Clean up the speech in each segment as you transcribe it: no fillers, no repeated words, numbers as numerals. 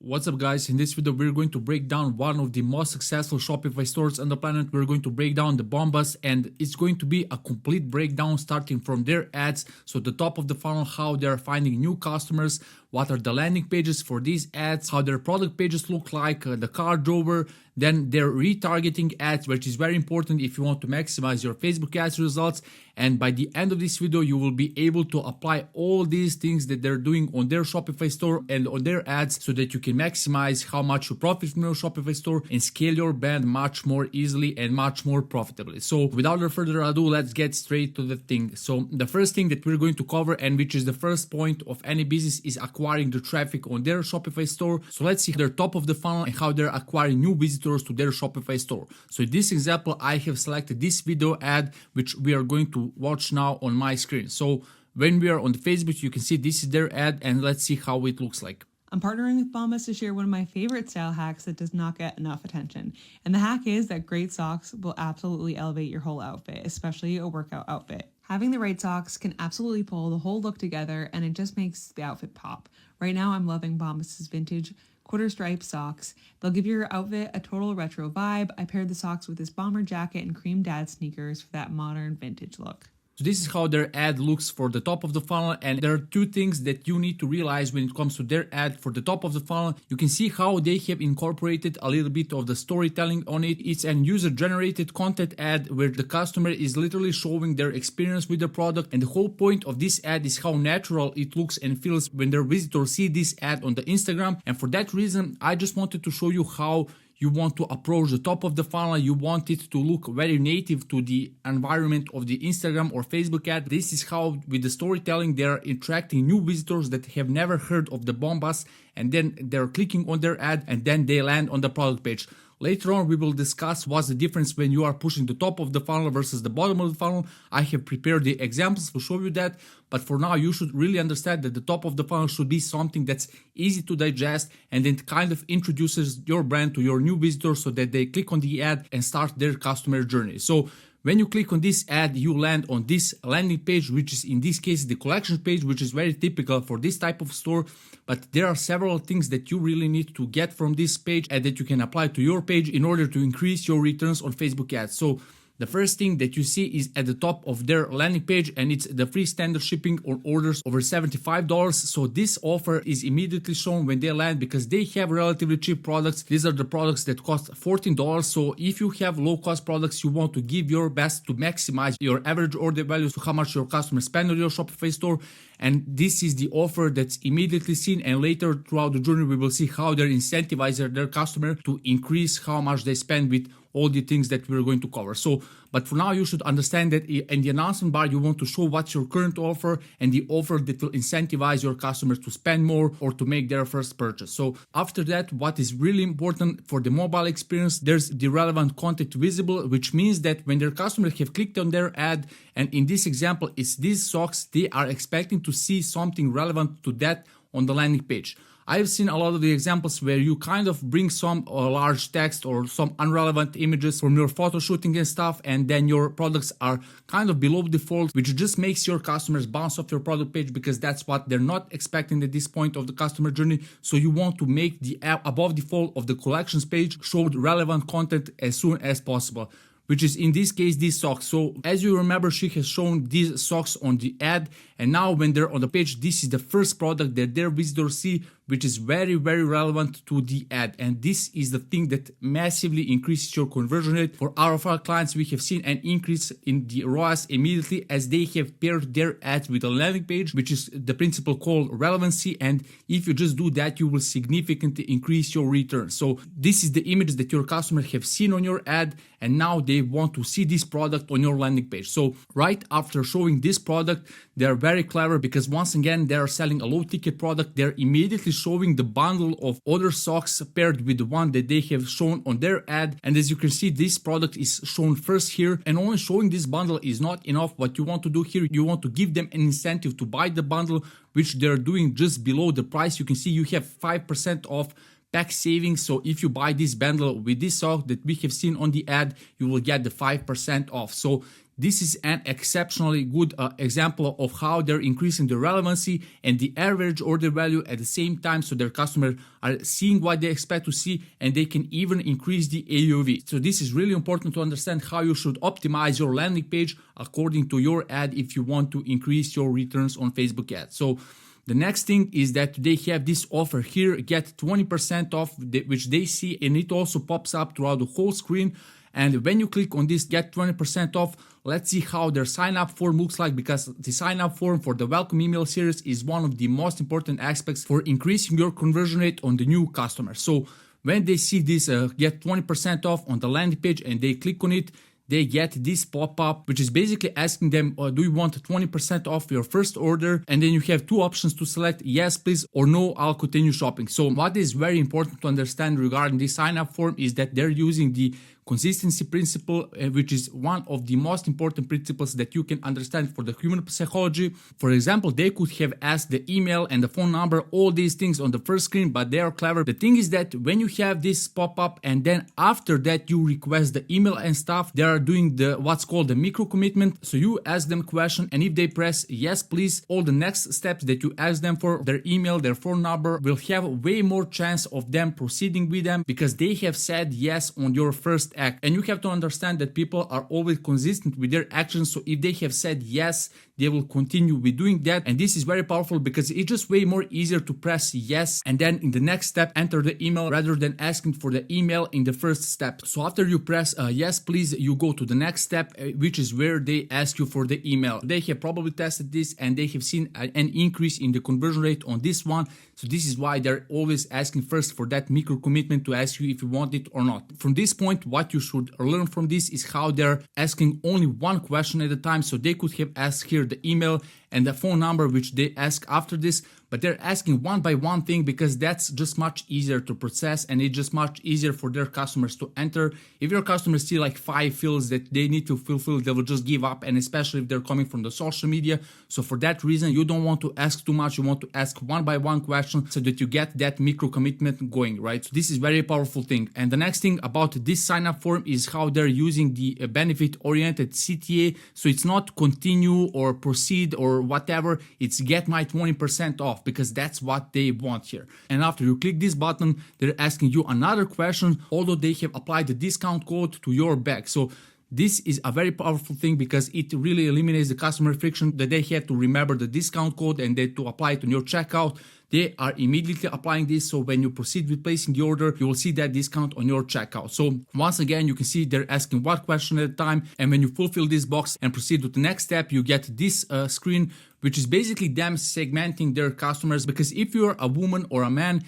What's up guys, in this video we're going to break down one of the most successful Shopify stores on the planet. We're going to break down the Bombas, and it's going to be a complete breakdown starting from their ads, so the top of the funnel, how they're finding new customers, what are the landing pages for these ads, how their product pages look like, the card over, then their retargeting ads, which is very important if you want to maximize your Facebook ads results. And by the end of this video, you will be able to apply all these things that they're doing on their Shopify store and on their ads so that you can maximize how much you profit from your Shopify store and scale your brand much more easily and much more profitably. So without further ado, let's get straight to the thing. So the first thing that we're going to cover, and which is the first point of any business, is acquiring the traffic on their Shopify store. So let's see their top of the funnel and how they're acquiring new visitors to their Shopify store. So in this example, I have selected this video ad, which we are going to watch now on my screen. So when we are on the Facebook, you can see this is their ad, and let's see how it looks like. I'm partnering with Bombas to share one of my favorite style hacks that does not get enough attention. And the hack is that great socks will absolutely elevate your whole outfit, especially a workout outfit. Having the right socks can absolutely pull the whole look together, and it just makes the outfit pop. Right now, I'm loving Bombas' vintage quarter stripe socks. They'll give your outfit a total retro vibe. I paired the socks with this bomber jacket and cream dad sneakers for that modern vintage look. So this is how their ad looks for the top of the funnel, and there are two things that you need to realize when it comes to their ad. For the top of the funnel, you can see how they have incorporated a little bit of the storytelling on it. It's an user-generated content ad where the customer is literally showing their experience with the product, and the whole point of this ad is how natural it looks and feels when their visitors see this ad on the Instagram. And for that reason, I just wanted to show you how you want to approach the top of the funnel. You want it to look very native to the environment of the Instagram or Facebook ad. This is how, with the storytelling, they're attracting new visitors that have never heard of the Bombas, and then they're clicking on their ad and then they land on the product page. Later on, we will discuss what's the difference when you are pushing the top of the funnel versus the bottom of the funnel. I have prepared the examples to show you that, but for now, you should really understand that the top of the funnel should be something that's easy to digest, and it kind of introduces your brand to your new visitors so that they click on the ad and start their customer journey. So when you click on this ad, you land on this landing page, which is in this case the collection page, which is very typical for this type of store. But there are several things that you really need to get from this page and that you can apply to your page in order to increase your returns on Facebook ads. So the first thing that you see is at the top of their landing page, and it's the free standard shipping on orders over $75. So this offer is immediately shown when they land because they have relatively cheap products. These are the products that cost $14. So if you have low cost products, you want to give your best to maximize your average order value, so how much your customers spend on your Shopify store. And this is the offer that's immediately seen, and later throughout the journey we will see how they're incentivizing their customer to increase how much they spend with all the things that we're going to cover. So, but for now, you should understand that in the announcement bar, you want to show what's your current offer and the offer that will incentivize your customers to spend more or to make their first purchase. So after that, what is really important for the mobile experience, there's the relevant content visible, which means that when their customers have clicked on their ad, and in this example, it's these socks, they are expecting to see something relevant to that on the landing page. I've seen a lot of the examples where you kind of bring some large text or some irrelevant images from your photo shooting and stuff, and then your products are kind of below default, which just makes your customers bounce off your product page because that's what they're not expecting at this point of the customer journey. So you want to make the above default of the collections page show relevant content as soon as possible, which is in this case these socks. So as you remember, she has shown these socks on the ad, and now when they're on the page, this is the first product that their visitors see, which is very, very relevant to the ad. And this is the thing that massively increases your conversion rate. For our clients, we have seen an increase in the ROAS immediately as they have paired their ads with a landing page, which is the principle called relevancy. And if you just do that, you will significantly increase your return. So this is the image that your customers have seen on your ad, and now they want to see this product on your landing page. So right after showing this product, they are very clever because once again, they are selling a low ticket product. They're immediately showing the bundle of other socks paired with the one that they have shown on their ad. And as you can see, this product is shown first here, and only showing this bundle is not enough. What you want to do here, you want to give them an incentive to buy the bundle, which they're doing just below the price. You can see you have 5% off tax savings. So if you buy this bundle with this sock that we have seen on the ad, you will get the 5% off. So this is an exceptionally good example of how they're increasing the relevancy and the average order value at the same time, so their customers are seeing what they expect to see, and they can even increase the AOV. So this is really important to understand how you should optimize your landing page according to your ad if you want to increase your returns on Facebook ads. So the next thing is that they have this offer here, get 20% off, which they see, and it also pops up throughout the whole screen. And when you click on this get 20% off, let's see how their sign up form looks like, because the sign up form for the welcome email series is one of the most important aspects for increasing your conversion rate on the new customers. So when they see this get 20% off on the landing page and they click on it, they get this pop-up, which is basically asking them, do you want 20% off your first order? And then you have two options to select, yes, please, or no, I'll continue shopping. So what is very important to understand regarding this sign-up form is that they're using the consistency principle, which is one of the most important principles that you can understand for the human psychology. For example, they could have asked the email and the phone number, all these things on the first screen, but they are clever. The thing is that when you have this pop-up and then after that you request the email and stuff, they are doing the what's called the micro commitment. So you ask them a question, and if they press yes please, all the next steps that you ask them for, their email, their phone number, will have way more chance of them proceeding with them because they have said yes on your first act. And you have to understand that people are always consistent with their actions. So if they have said yes, they will continue with doing that. And this is very powerful because it's just way more easier to press yes and then in the next step enter the email rather than asking for the email in the first step. So after you press yes please, you go to the next step, which is where they ask you for the email. They have probably tested this and they have seen an increase in the conversion rate on this one. So this is why they're always asking first for that micro commitment to ask you if you want it or not. From this point, what you should learn from this is how they're asking only one question at a time. So they could have asked here the email and the phone number, which they ask after this, but they're asking one by one thing because that's just much easier to process and it's just much easier for their customers to enter. If your customers see like 5 fields that they need to fulfill, they will just give up, and especially if they're coming from the social media. So for that reason, you don't want to ask too much. You want to ask one by one question so that you get that micro commitment going, right? So this is very powerful thing. And the next thing about this sign up form is how they're using the benefit oriented CTA. So it's not continue or proceed or whatever, it's get my 20% off, because that's what they want here. And after you click this button, they're asking you another question, although they have applied the discount code to your bag. So this is a very powerful thing because it really eliminates the customer friction that they have to remember the discount code and then to apply it on your checkout. They are immediately applying this, so when you proceed with placing the order, you will see that discount on your checkout. So once again, you can see they're asking one question at a time, and when you fulfill this box and proceed with the next step, you get this screen, which is basically them segmenting their customers. Because if you're a woman or a man,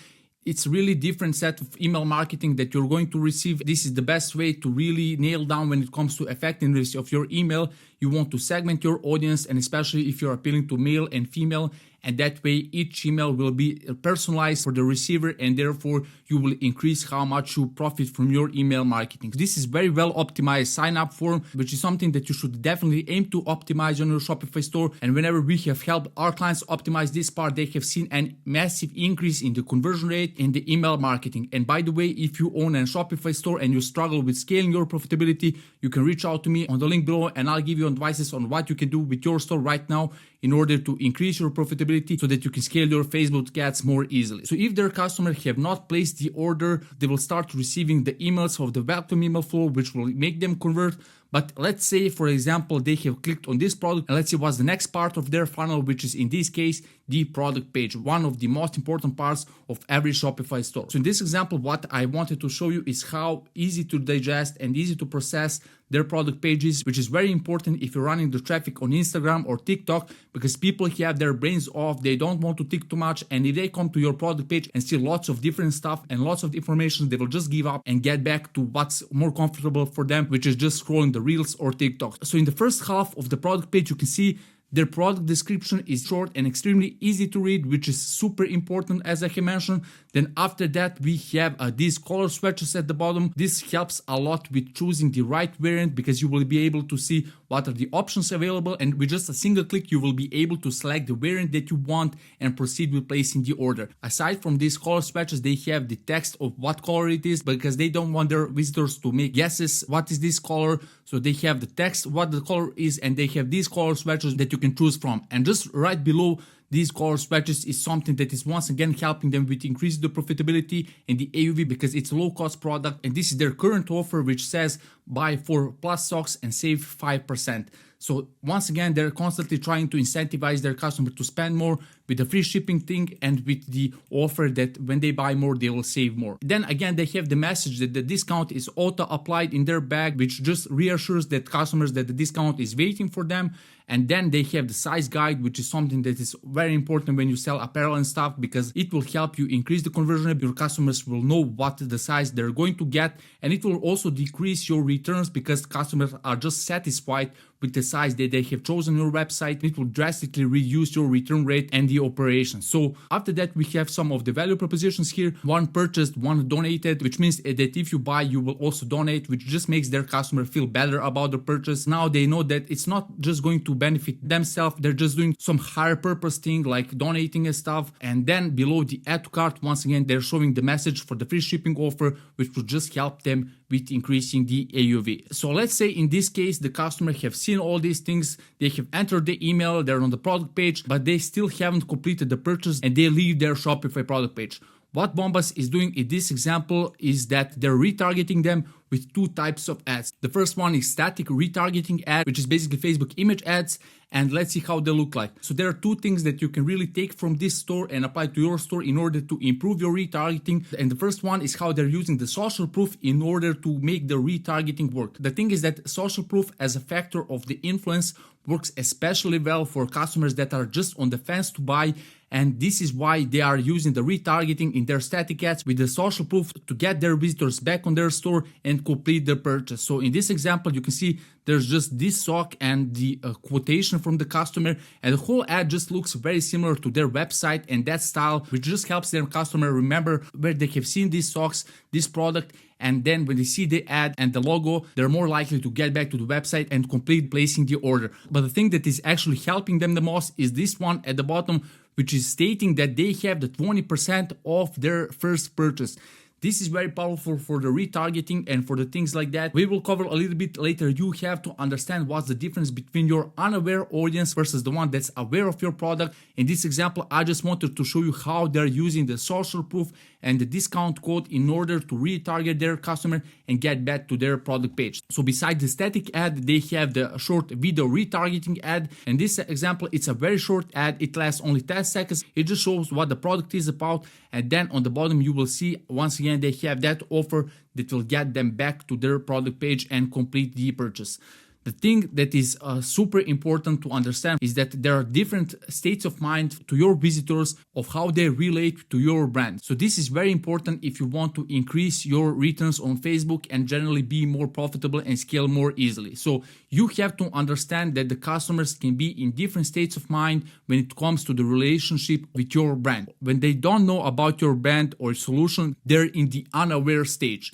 it's really different set of email marketing that you're going to receive. This is the best way to really nail down when it comes to effectiveness of your email. You want to segment your audience, and especially if you're appealing to male and female, and that way each email will be personalized for the receiver, and therefore you will increase how much you profit from your email marketing. This is very well optimized sign up form, which is something that you should definitely aim to optimize on your Shopify store. And whenever we have helped our clients optimize this part, they have seen a massive increase in the conversion rate in the email marketing. And by the way, if you own a Shopify store and you struggle with scaling your profitability, you can reach out to me on the link below and I'll give you advices on what you can do with your store right now in order to increase your profitability so that you can scale your Facebook ads more easily. So if their customers have not placed the order, they will start receiving the emails of the welcome email flow, which will make them convert. But let's say, for example, they have clicked on this product, and let's see what's the next part of their funnel, which is in this case, the product page, one of the most important parts of every Shopify store. So in this example, what I wanted to show you is how easy to digest and easy to process their product pages, which is very important if you're running the traffic on Instagram or TikTok, because people have their brains off, they don't want to think too much, and if they come to your product page and see lots of different stuff and lots of information, they will just give up and get back to what's more comfortable for them, which is just scrolling the Reels or TikTok. So in the first half of the product page, you can see their product description is short and extremely easy to read, which is super important, as I have mentioned. Then after that, we have these color swatches at the bottom. This helps a lot with choosing the right variant, because you will be able to see what are the options available, and with just a single click, you will be able to select the variant that you want and proceed with placing the order. Aside from these color swatches, they have the text of what color it is, because they don't want their visitors to make guesses. What is this color? So they have the text, what the color is, and they have these color swatches that you can choose from. And just right below these color swatches is something that is once again helping them with increasing the profitability and the AOV because it's a low cost product. And this is their current offer, which says buy 4 plus socks and save 5%. So once again, they're constantly trying to incentivize their customer to spend more with the free shipping thing and with the offer that when they buy more, they will save more. Then again, they have the message that the discount is auto applied in their bag, which just reassures that customers that the discount is waiting for them. And then they have the size guide, which is something that is very important when you sell apparel and stuff because it will help you increase the conversion rate. Your customers will know what the size they're going to get, and it will also decrease your returns because customers are just satisfied with the size that they have chosen on your website. It will drastically reduce your return rate and the operation. So after that, we have some of the value propositions here. One purchased, one donated, which means that if you buy, you will also donate, which just makes their customer feel better about the purchase. Now they know that it's not just going to benefit themselves, they're just doing some higher purpose thing like donating and stuff. And then below the add to cart, once again, they're showing the message for the free shipping offer, which will just help them with increasing the AOV. So let's say in this case, the customer have seen all these things, they have entered the email, they're on the product page, but they still haven't completed the purchase and they leave their Shopify product page. What Bombas is doing in this example is that they're retargeting them with two types of ads. The first one is static retargeting ad, which is basically Facebook image ads, and let's see how they look like. So there are two things that you can really take from this store and apply to your store in order to improve your retargeting. And the first one is how they're using the social proof in order to make the retargeting work. The thing is that social proof as a factor of the influence works especially well for customers that are just on the fence to buy, and this is why they are using the retargeting in their static ads with the social proof to get their visitors back on their store and complete their purchase. So in this example, you can see there's just this sock and the quotation from the customer, and the whole ad just looks very similar to their website and that style, which just helps their customer remember where they have seen these socks, this product, and then when they see the ad and the logo, they're more likely to get back to the website and complete placing the order. But the thing that is actually helping them the most is this one at the bottom, which is stating that they have the 20% off their first purchase. This is very powerful for the retargeting and for the things like that. We will cover a little bit later. You have to understand what's the difference between your unaware audience versus the one that's aware of your product. In this example, I just wanted to show you how they're using the social proof and the discount code in order to retarget their customer and get back to their product page. So besides the static ad, they have the short video retargeting ad. And this example, it's a very short ad. It lasts only 10 seconds. It just shows what the product is about. And then on the bottom, you will see once again, they have that offer that will get them back to their product page and complete the purchase. The thing that is super important to understand is that there are different states of mind to your visitors of how they relate to your brand. So this is very important if you want to increase your returns on Facebook and generally be more profitable and scale more easily. So you have to understand that the customers can be in different states of mind when it comes to the relationship with your brand. When they don't know about your brand or solution, they're in the unaware stage.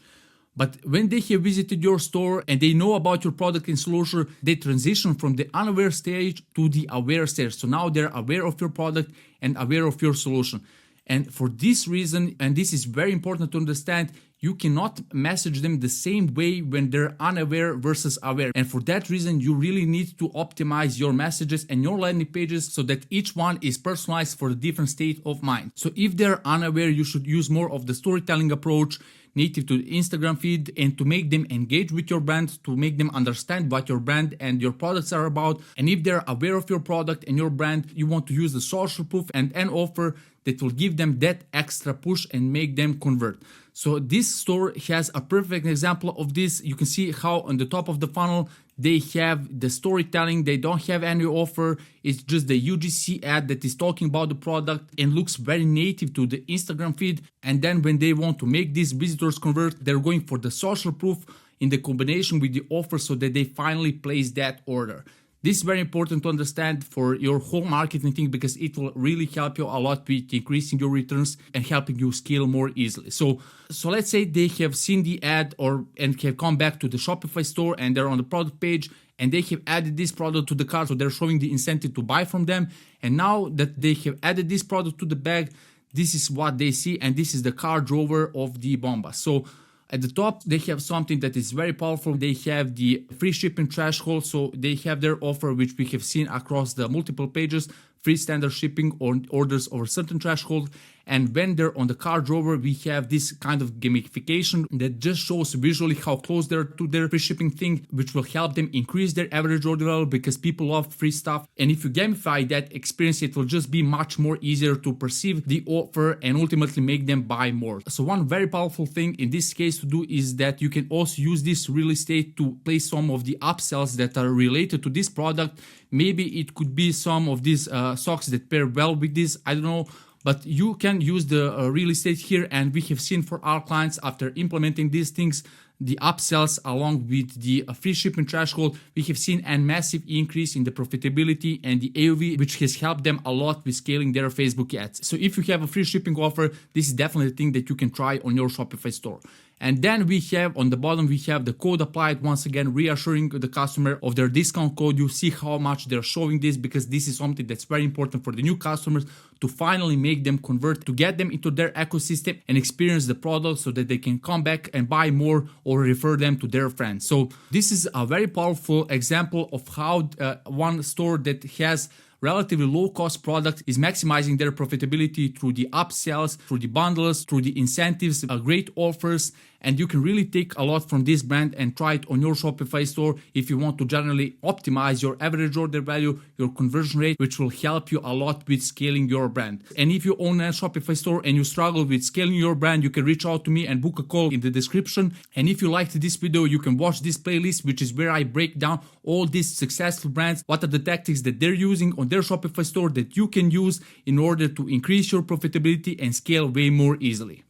But when they have visited your store and they know about your product and solution, they transition from the unaware stage to the aware stage. So now they're aware of your product and aware of your solution. And for this reason, and this is very important to understand, you cannot message them the same way when they're unaware versus aware. And for that reason, you really need to optimize your messages and your landing pages so that each one is personalized for a different state of mind. So if they're unaware, you should use more of the storytelling approach, native to the Instagram feed, and to make them engage with your brand, to make them understand what your brand and your products are about. And if they're aware of your product and your brand, you want to use the social proof and an offer that will give them that extra push and make them convert. So this store has a perfect example of this. You can see how on the top of the funnel, they have the storytelling. They don't have any offer. It's just the UGC ad that is talking about the product and looks very native to the Instagram feed. And then when they want to make these visitors convert, they're going for the social proof in the combination with the offer so that they finally place that order. This is very important to understand for your whole marketing thing because it will really help you a lot with increasing your returns and helping you scale more easily. So let's say they have seen the ad and have come back to the Shopify store and they're on the product page and they have added this product to the cart. So they're showing the incentive to buy from them. And now that they have added this product to the bag, this is what they see. And this is the cart drawer of the Bombas. So At the top, they have something that is very powerful. They have the free shipping threshold. So they have their offer, which we have seen across the multiple pages, free standard shipping on orders over certain threshold. And when they're on the card drawer, we have this kind of gamification that just shows visually how close they're to their free shipping thing, which will help them increase their average order value because people love free stuff. And if you gamify that experience, it will just be much more easier to perceive the offer and ultimately make them buy more. So one very powerful thing in this case to do is that you can also use this real estate to place some of the upsells that are related to this product. Maybe it could be some of these socks that pair well with this, I don't know. But you can use the real estate here, and we have seen for our clients after implementing these things, the upsells along with the free shipping threshold, we have seen a massive increase in the profitability and the AOV, which has helped them a lot with scaling their Facebook ads. So if you have a free shipping offer, this is definitely a thing that you can try on your Shopify store. And then we have on the bottom, we have the code applied, once again reassuring the customer of their discount code. You see how much they're showing this, because this is something that's very important for the new customers to finally make them convert, to get them into their ecosystem and experience the product so that they can come back and buy more or refer them to their friends. So this is a very powerful example of how one store that has relatively low-cost product is maximizing their profitability through the upsells, through the bundles, through the incentives, great offers, and you can really take a lot from this brand and try it on your Shopify store if you want to generally optimize your average order value, your conversion rate, which will help you a lot with scaling your brand. And if you own a Shopify store and you struggle with scaling your brand, you can reach out to me and book a call in the description. And if you liked this video, you can watch this playlist, which is where I break down all these successful brands, what are the tactics that they're using on their Shopify store that you can use in order to increase your profitability and scale way more easily.